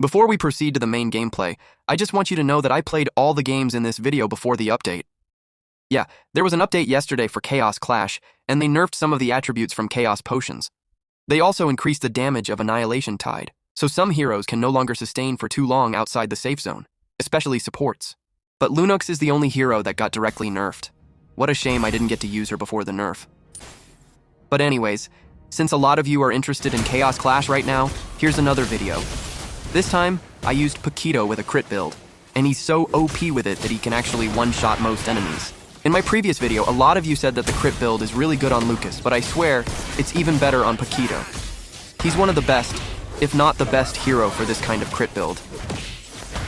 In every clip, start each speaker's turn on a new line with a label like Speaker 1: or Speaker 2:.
Speaker 1: Before we proceed to the main gameplay, I just want you to know that I played all the games in this video before the update. Yeah, there was an update yesterday for Chaos Clash, and they nerfed some of the attributes from Chaos Potions. They also increased the damage of Annihilation Tide, so some heroes can no longer sustain for too long outside the safe zone, especially supports. But Lunux is the only hero that got directly nerfed. What a shame I didn't get to use her before the nerf. But anyways, since a lot of you are interested in Chaos Clash right now, here's another video. This time, I used Paquito with a crit build, and he's so OP with it that he can actually one-shot most enemies. In my previous video, a lot of you said that the crit build is really good on Lucas, but I swear, it's even better on Paquito. He's one of the best, if not the best hero for this kind of crit build.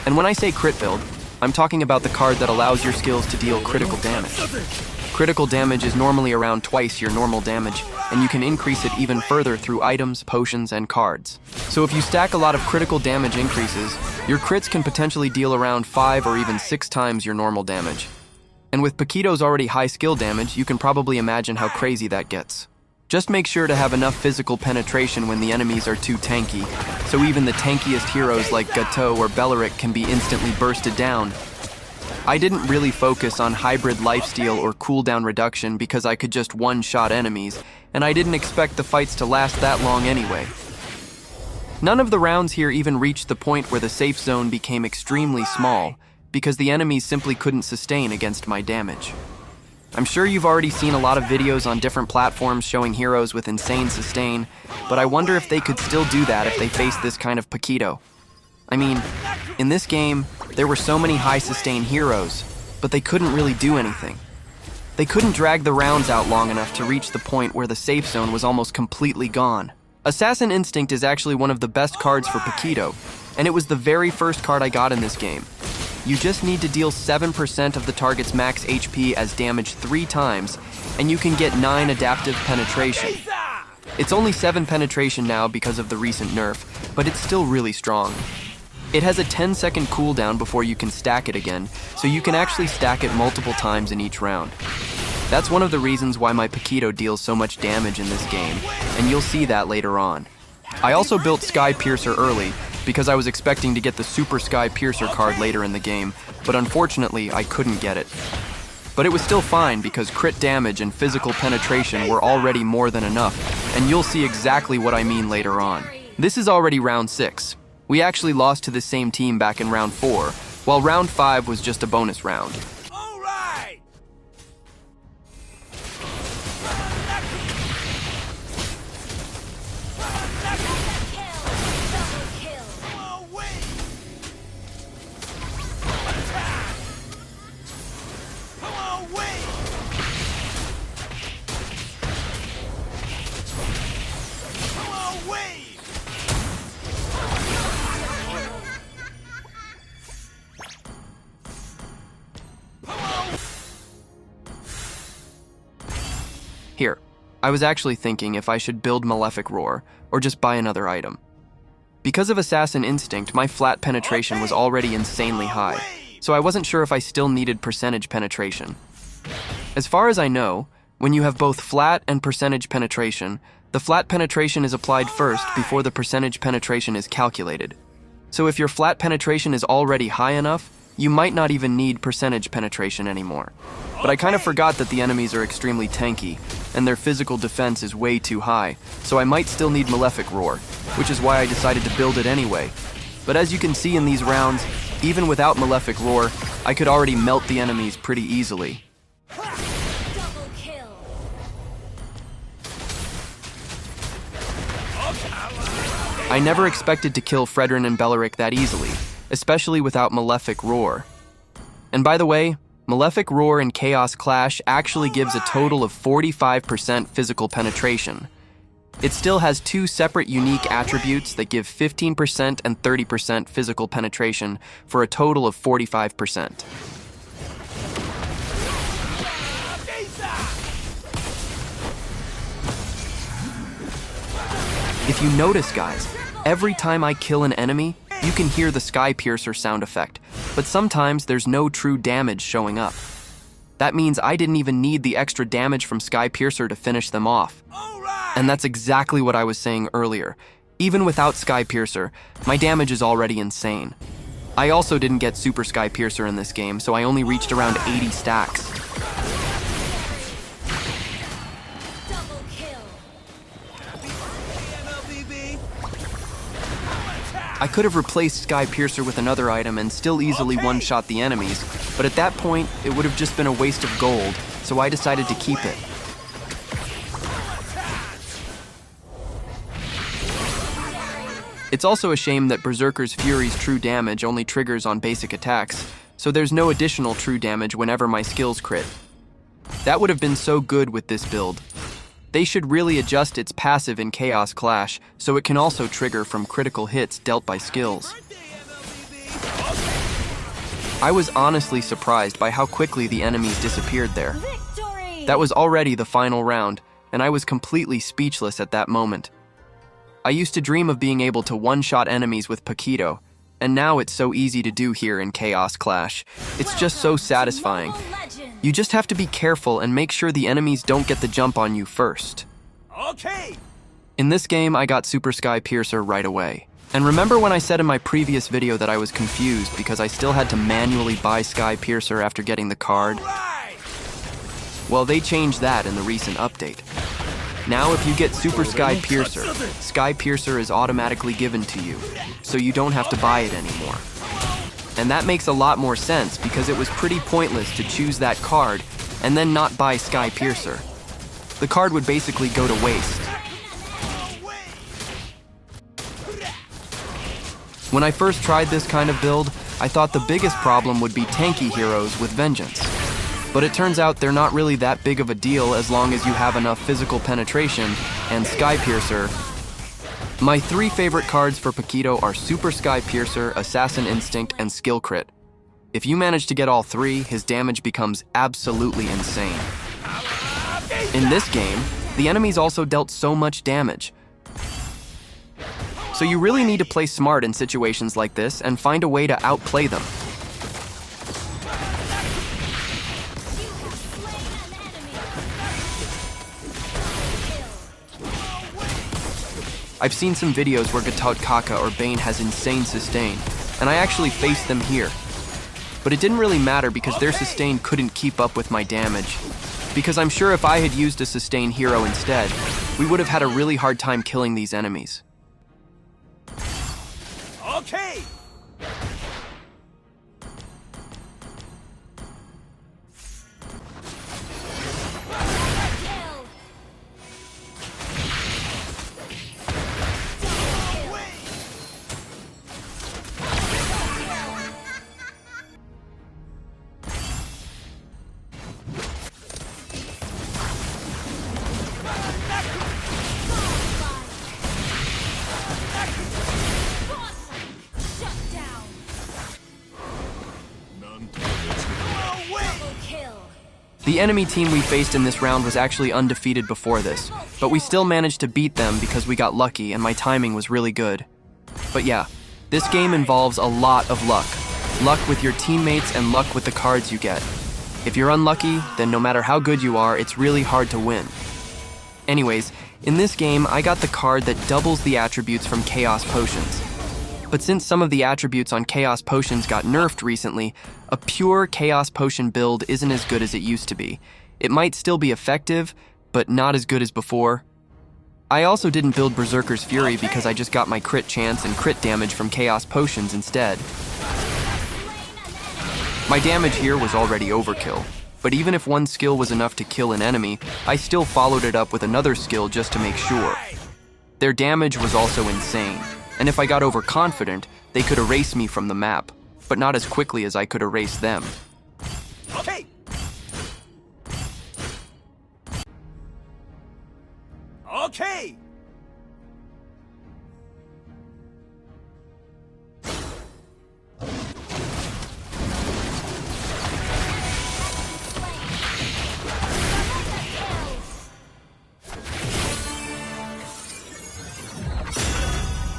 Speaker 1: And when I say crit build, I'm talking about the card that allows your skills to deal critical damage. Critical damage is normally around twice your normal damage, and you can increase it even further through items, potions, and cards. So if you stack a lot of critical damage increases, your crits can potentially deal around 5 or even 6 times your normal damage. And with Paquito's already high skill damage, you can probably imagine how crazy that gets. Just make sure to have enough physical penetration when the enemies are too tanky, so even the tankiest heroes like Gateau or Beleric can be instantly bursted down. I didn't really focus on hybrid lifesteal or cooldown reduction because I could just one-shot enemies, and I didn't expect the fights to last that long anyway. None of the rounds here even reached the point where the safe zone became extremely small, because the enemies simply couldn't sustain against my damage. I'm sure you've already seen a lot of videos on different platforms showing heroes with insane sustain, but I wonder if they could still do that if they faced this kind of Paquito. I mean, in this game, there were so many high sustain heroes, but they couldn't really do anything. They couldn't drag the rounds out long enough to reach the point where the safe zone was almost completely gone. Assassin Instinct is actually one of the best cards for Paquito, and it was the very first card I got in this game. You just need to deal 7% of the target's max HP as damage 3 times, and you can get 9 adaptive penetration. It's only 7 penetration now because of the recent nerf, but it's still really strong. It has a 10-second cooldown before you can stack it again, so you can actually stack it multiple times in each round. That's one of the reasons why my Paquito deals so much damage in this game, and you'll see that later on. I also built Sky Piercer early, because I was expecting to get the Super Sky Piercer card later in the game, but unfortunately I couldn't get it. But it was still fine because crit damage and physical penetration were already more than enough, and you'll see exactly what I mean later on. This is already round 6. We actually lost to the same team back in round 4, while round 5 was just a bonus round. Here, I was actually thinking if I should build Malefic Roar, or just buy another item. Because of Assassin Instinct, my flat penetration was already insanely high, so I wasn't sure if I still needed percentage penetration. As far as I know, when you have both flat and percentage penetration, the flat penetration is applied first before the percentage penetration is calculated. So if your flat penetration is already high enough, you might not even need percentage penetration anymore. But I kind of forgot that the enemies are extremely tanky, and their physical defense is way too high, so I might still need Malefic Roar, which is why I decided to build it anyway. But as you can see in these rounds, even without Malefic Roar, I could already melt the enemies pretty easily. I never expected to kill Fredrin and Beleric that easily, especially without Malefic Roar. And by the way, Malefic Roar in Chaos Clash actually gives a total of 45% physical penetration. It still has 2 separate unique attributes that give 15% and 30% physical penetration for a total of 45%. If you notice, guys, every time I kill an enemy, you can hear the Sky Piercer sound effect, but sometimes there's no true damage showing up. That means I didn't even need the extra damage from Sky Piercer to finish them off. And that's exactly what I was saying earlier. Even without Sky Piercer, my damage is already insane. I also didn't get Super Sky Piercer in this game, so I only reached around 80 stacks. I could have replaced Sky Piercer with another item and still easily one-shot the enemies, but at that point, it would have just been a waste of gold, so I decided to keep it. It's also a shame that Berserker's Fury's true damage only triggers on basic attacks, so there's no additional true damage whenever my skills crit. That would have been so good with this build. They should really adjust its passive in Chaos Clash, so it can also trigger from critical hits dealt by skills. I was honestly surprised by how quickly the enemies disappeared there.
Speaker 2: Victory!
Speaker 1: That was already the final round, and I was completely speechless at that moment. I used to dream of being able to one-shot enemies with Paquito, and now it's so easy to do here in Chaos Clash. It's just so satisfying. You just have to be careful and make sure the enemies don't get the jump on you first.
Speaker 3: Okay.
Speaker 1: In this game, I got Super Sky Piercer right away. And remember when I said in my previous video that I was confused because I still had to manually buy Sky Piercer after getting the card?
Speaker 3: Right.
Speaker 1: Well, they changed that in the recent update. Now if you get Super Sky Piercer, Sky Piercer is automatically given to you, so you don't have to buy it anymore. And that makes a lot more sense because it was pretty pointless to choose that card and then not buy Sky Piercer. The card would basically go to waste. When I first tried this kind of build, I thought the biggest problem would be tanky heroes with Vengeance. But it turns out they're not really that big of a deal as long as you have enough physical penetration and Sky Piercer. My 3 favorite cards for Paquito are Super Sky Piercer, Assassin Instinct, and Skill Crit. If you manage to get all 3, his damage becomes absolutely insane. In this game, the enemies also dealt so much damage. So you really need to play smart in situations like this and find a way to outplay them. I've seen some videos where Gatot Kaka or Bane has insane sustain, and I actually faced them here. But it didn't really matter because their sustain couldn't keep up with my damage. Because I'm sure if I had used a sustain hero instead, we would have had a really hard time killing these enemies.
Speaker 3: Okay.
Speaker 1: The enemy team we faced in this round was actually undefeated before this, but we still managed to beat them because we got lucky and my timing was really good. But yeah, this game involves a lot of luck. Luck with your teammates and luck with the cards you get. If you're unlucky, then no matter how good you are, it's really hard to win. Anyways, in this game, I got the card that doubles the attributes from Chaos Potions. But since some of the attributes on Chaos Potions got nerfed recently, a pure Chaos Potion build isn't as good as it used to be. It might still be effective, but not as good as before. I also didn't build Berserker's Fury because I just got my crit chance and crit damage from Chaos Potions instead. My damage here was already overkill, but even if one skill was enough to kill an enemy, I still followed it up with another skill just to make sure. Their damage was also insane. And if I got overconfident, they could erase me from the map, but not as quickly as I could erase them.
Speaker 3: Okay. Okay.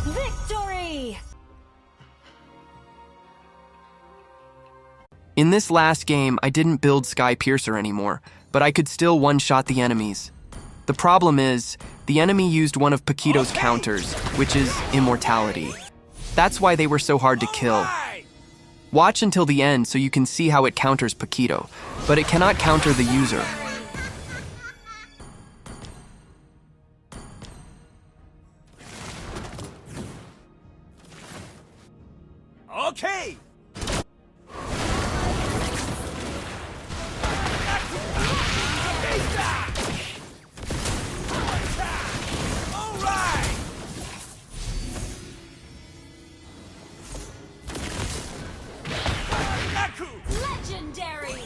Speaker 2: Victory!
Speaker 1: In this last game, I didn't build Sky Piercer anymore, but I could still one-shot the enemies. The problem is, the enemy used one of Paquito's counters, which is immortality. That's why they were so hard to kill. Watch until the end so you can see how it counters Paquito, but it cannot counter the user.
Speaker 3: Okay! Alright!
Speaker 2: Legendary!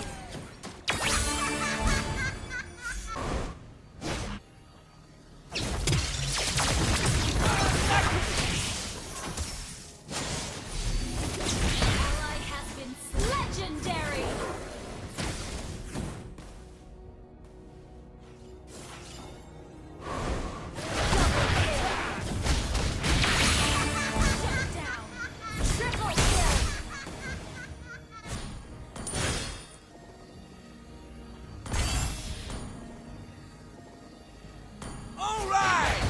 Speaker 2: Ally has been legendary! Shut down! Triple kill!
Speaker 3: Alright!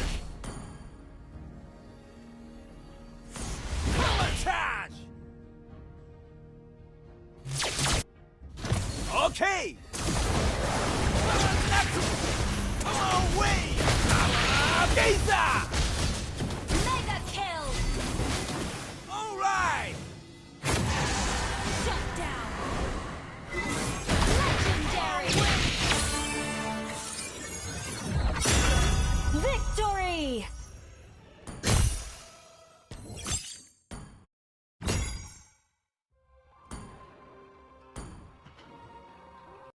Speaker 3: Charge! Okay! Come away! Gaza!